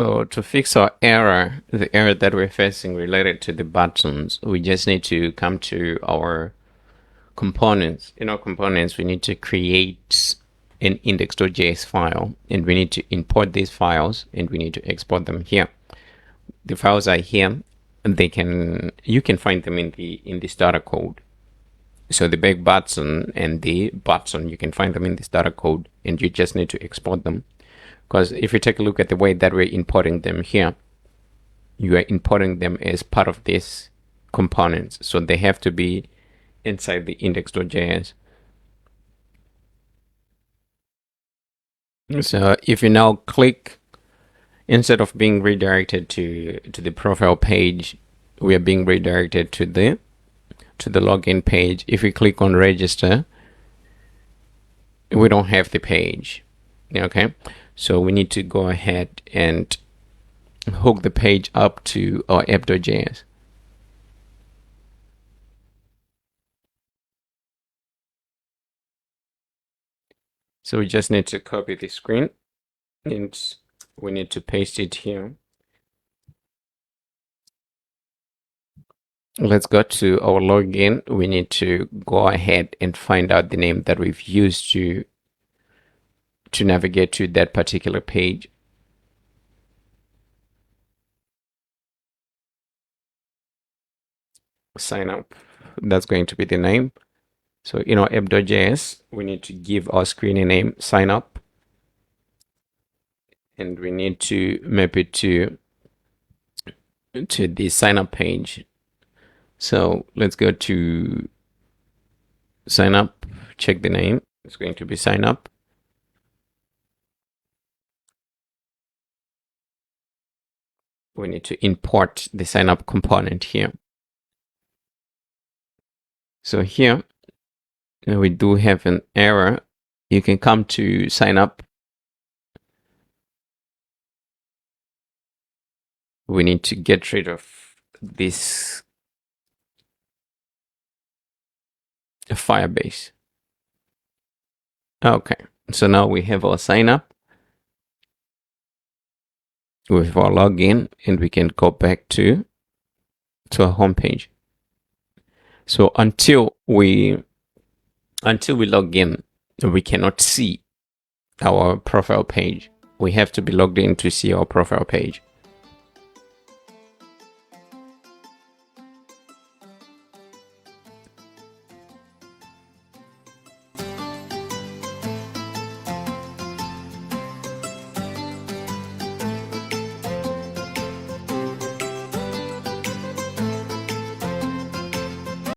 So to fix our error, the error that we're facing related to the buttons, we just need to come to our components. In our components, we need to create an index.js file, and we need to import these files, and we need to export them here. The files are here, and you can find them in the starter code. So the big button and the button, you can find them in the starter code, and you just need to export them. Because if you take a look at the way that we're importing them here, you are importing them as part of these components. So they have to be inside the index.js. So if you now click, instead of being redirected to the profile page, we are being redirected to the login page. If we click on register, we don't have the page. Okay, so we need to go ahead and hook the page up to our app.js. So we just need to copy the screen and we need to paste it here. Let's go to our login. We need to go ahead and find out the name that we've used to navigate to that particular page. Sign up, that's going to be the name. So in our app.js, we need to give our screen a name, sign up, and we need to map it to the sign up page. So let's go to sign up, check the name. It's going to be sign up. We need to import the sign up component here. So here we do have an error. You can come to sign up. We need to get rid of this Firebase. Okay, so now we have our sign up with our login, and we can go back to our home page. So until we log in, we cannot see our profile page. We have to be logged in to see our profile page.